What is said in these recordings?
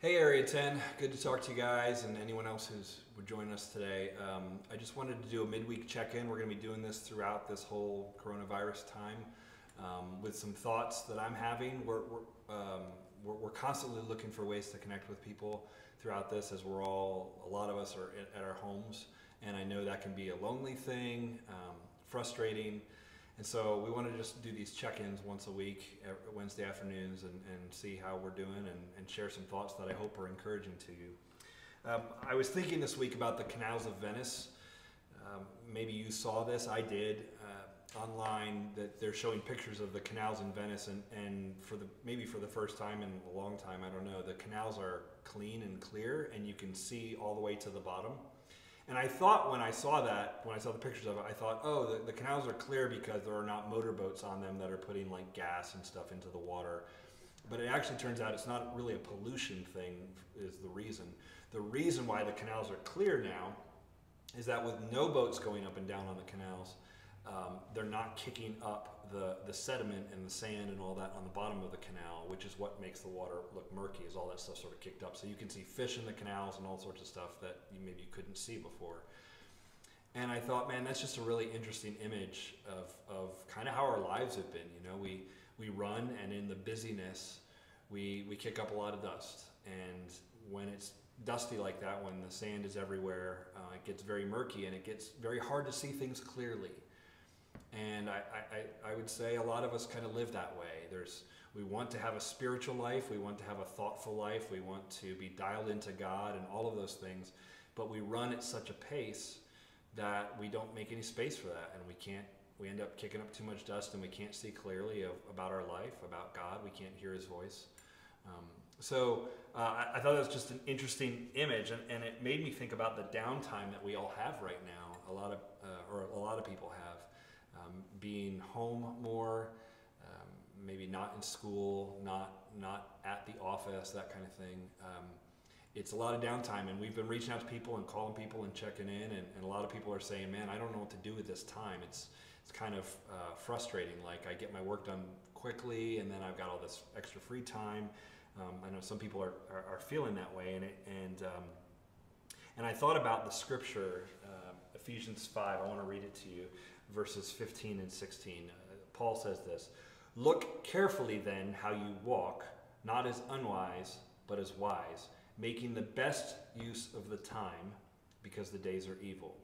Hey Area 10, good to talk to you guys and anyone else who's would join us today. I just wanted to do a midweek check-in. We're going to be doing this throughout this whole coronavirus time with some thoughts that I'm having. We're constantly looking for ways to connect with people throughout this, as a lot of us are at our homes, and I know that can be a lonely thing, frustrating. And so we want to just do these check-ins once a week, Wednesday afternoons, and see how we're doing and share some thoughts that I hope are encouraging to you. I was thinking this week about the canals of Venice. Maybe you saw this, I did, online, that they're showing pictures of the canals in Venice, and maybe for the first time in a long time, I don't know, the canals are clean and clear, and you can see all the way to the bottom. And I thought when I saw the pictures of it, I thought, oh, the canals are clear because there are not motorboats on them that are putting like gas and stuff into the water. But it actually turns out it's not really a pollution thing is the reason. The reason why the canals are clear now is that with no boats going up and down on the canals, they're not kicking up the sediment and the sand and all that on the bottom of the canal, which is what makes the water look murky, is all that stuff sort of kicked up. So you can see fish in the canals and all sorts of stuff that maybe you couldn't see before. And I thought, man, that's just a really interesting image of kind of how our lives have been. You know, we run, and in the busyness, we kick up a lot of dust. And when it's dusty like that, when the sand is everywhere, it gets very murky and it gets very hard to see things clearly. And I would say a lot of us kind of live that way. We want to have a spiritual life, we want to have a thoughtful life, we want to be dialed into God and all of those things, but we run at such a pace that we don't make any space for that, and we end up kicking up too much dust, and we can't see clearly about our life, about God. We can't hear his voice. So I thought that was just an interesting image, and it made me think about the downtime that we all have right now. A lot of people have. Being home more, maybe not in school, not at the office, that kind of thing. It's a lot of downtime, and we've been reaching out to people and calling people and checking in, and a lot of people are saying, man, I don't know what to do with this time. It's kind of frustrating. Like, I get my work done quickly, and then I've got all this extra free time. I know some people are feeling that way, and I thought about the scripture, Ephesians 5. I want to read it to you. Verses 15 and 16. Paul says this: "Look carefully then how you walk, not as unwise, but as wise, making the best use of the time, because the days are evil."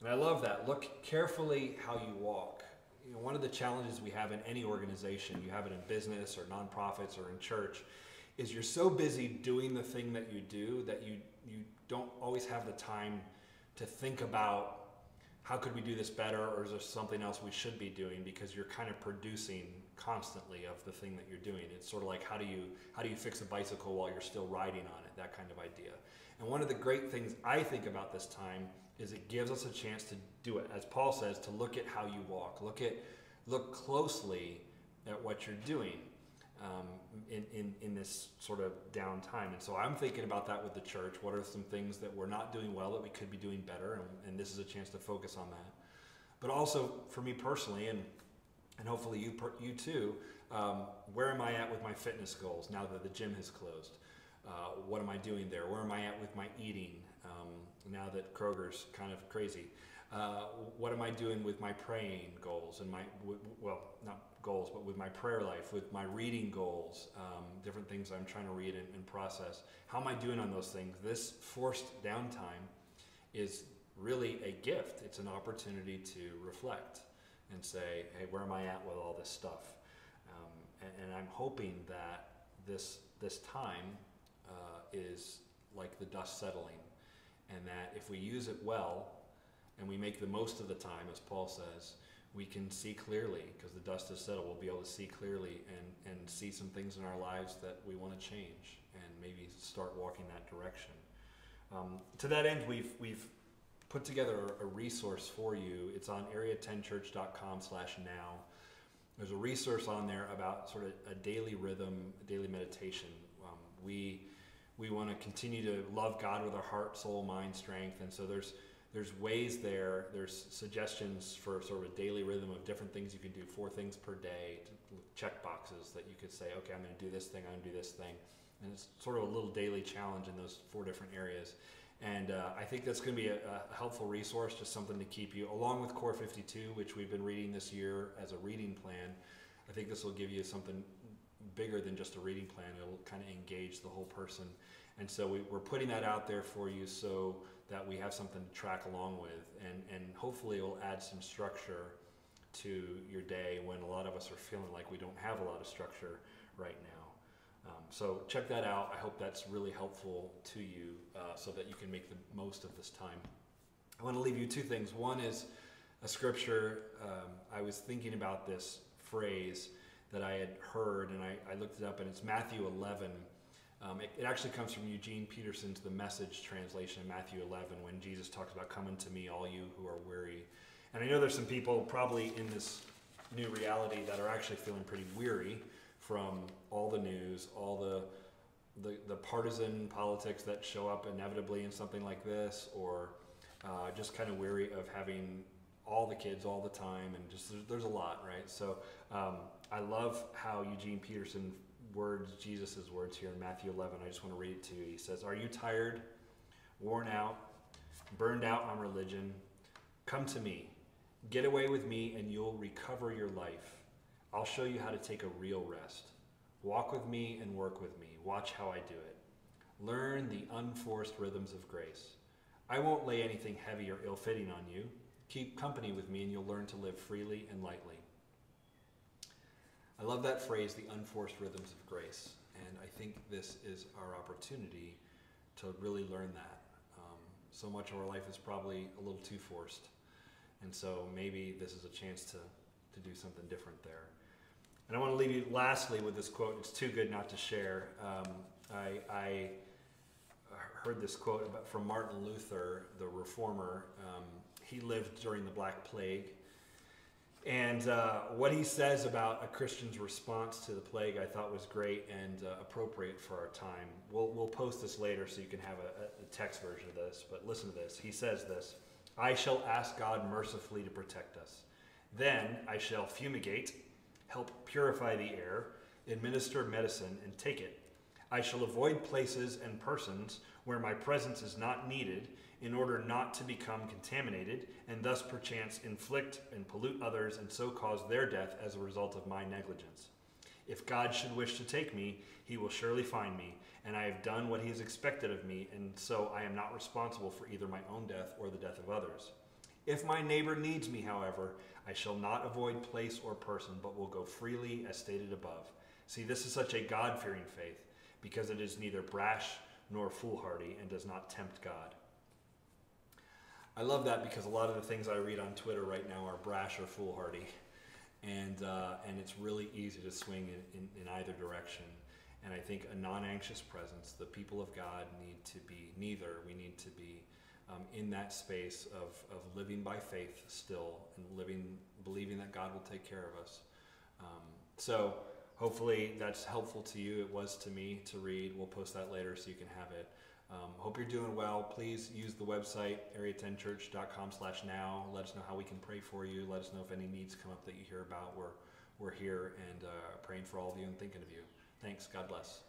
And I love that. Look carefully how you walk. You know, one of the challenges we have in any organization, you have it in business or nonprofits or in church, is you're so busy doing the thing that you do that you don't always have the time to think about, how could we do this better, or is there something else we should be doing, because you're kind of producing constantly of the thing that you're doing. It's sort of like, how do you fix a bicycle while you're still riding on it, that kind of idea. And one of the great things I think about this time is it gives us a chance to do it, as Paul says, to look at how you walk, look closely at what you're doing in this sort of downtime. And so I'm thinking about that with the church. What are some things that we're not doing well that we could be doing better? And this is a chance to focus on that. But also for me personally, and hopefully you too, where am I at with my fitness goals now that the gym has closed? What am I doing there? Where am I at with my eating now that Kroger's kind of crazy? What am I doing with my praying goals and not goals, but with my prayer life, with my reading goals, different things I'm trying to read and process? How am I doing on those things? This forced downtime is really a gift. It's an opportunity to reflect and say, hey, where am I at with all this stuff? And I'm hoping that this time is like the dust settling, and that if we use it well and we make the most of the time, as Paul says, we can see clearly, because the dust is settled. We'll be able to see clearly and see some things in our lives that we want to change, and maybe start walking that direction. To that end, we've put together a resource for you. It's on area10church.com/now. There's a resource on there about sort of a daily rhythm, a daily meditation. We want to continue to love God with our heart, soul, mind, strength, and so there's ways there. There's suggestions for sort of a daily rhythm of different things you can do, 4 things per day, check boxes that you could say, okay, I'm going to do this thing, I'm going to do this thing. And it's sort of a little daily challenge in those 4 different areas. And I think that's going to be a helpful resource, just something to keep you, along with Core 52, which we've been reading this year as a reading plan. I think this will give you something bigger than just a reading plan. It'll kind of engage the whole person. And so we're putting that out there for you so that we have something to track along with. And hopefully it will add some structure to your day when a lot of us are feeling like we don't have a lot of structure right now. So check that out. I hope that's really helpful to you so that you can make the most of this time. I want to leave you 2 things. One is a scripture. I was thinking about this phrase that I had heard, and I looked it up, and it's Matthew 11. It actually comes from Eugene Peterson's The Message translation of Matthew 11, when Jesus talks about, "Come unto me, all you who are weary." And I know there's some people probably in this new reality that are actually feeling pretty weary from all the news, all the partisan politics that show up inevitably in something like this, or just kind of weary of having all the kids all the time, and just there's a lot, right? So I love how Eugene Peterson words Jesus' words here in Matthew 11. I just want to read it to you. He says, "Are you tired, worn out, burned out on religion? Come to me. Get away with me and you'll recover your life. I'll show you how to take a real rest. Walk with me and work with me. Watch how I do it. Learn the unforced rhythms of grace. I won't lay anything heavy or ill-fitting on you. Keep company with me and you'll learn to live freely and lightly." I love that phrase, the unforced rhythms of grace. And I think this is our opportunity to really learn that. So much of our life is probably a little too forced. And so maybe this is a chance to do something different there. And I want to leave you lastly with this quote. It's too good not to share. I heard this quote from Martin Luther, the reformer. He lived during the Black Plague. And what he says about a Christian's response to the plague I thought was great and appropriate for our time. We'll post this later so you can have a text version of this, but listen to this. He says this: "I shall ask God mercifully to protect us. Then I shall fumigate, help purify the air, administer medicine, and take it. I shall avoid places and persons where my presence is not needed in order not to become contaminated and thus perchance inflict and pollute others and so cause their death as a result of my negligence. If God should wish to take me, he will surely find me, and I have done what he has expected of me, and so I am not responsible for either my own death or the death of others. If my neighbor needs me, however, I shall not avoid place or person, but will go freely as stated above. See, this is such a God-fearing faith, because it is neither brash nor foolhardy and does not tempt God." I love that because a lot of the things I read on Twitter right now are brash or foolhardy, and it's really easy to swing in either direction. And I think a non-anxious presence, the people of God need to be neither. We need to be in that space of living by faith still and believing that God will take care of us. So hopefully that's helpful to you. It was to me to read. We'll post that later so you can have it. Hope you're doing well. Please use the website, area10church.com/now. Let us know how we can pray for you. Let us know if any needs come up that you hear about. We're here and praying for all of you and thinking of you. Thanks. God bless.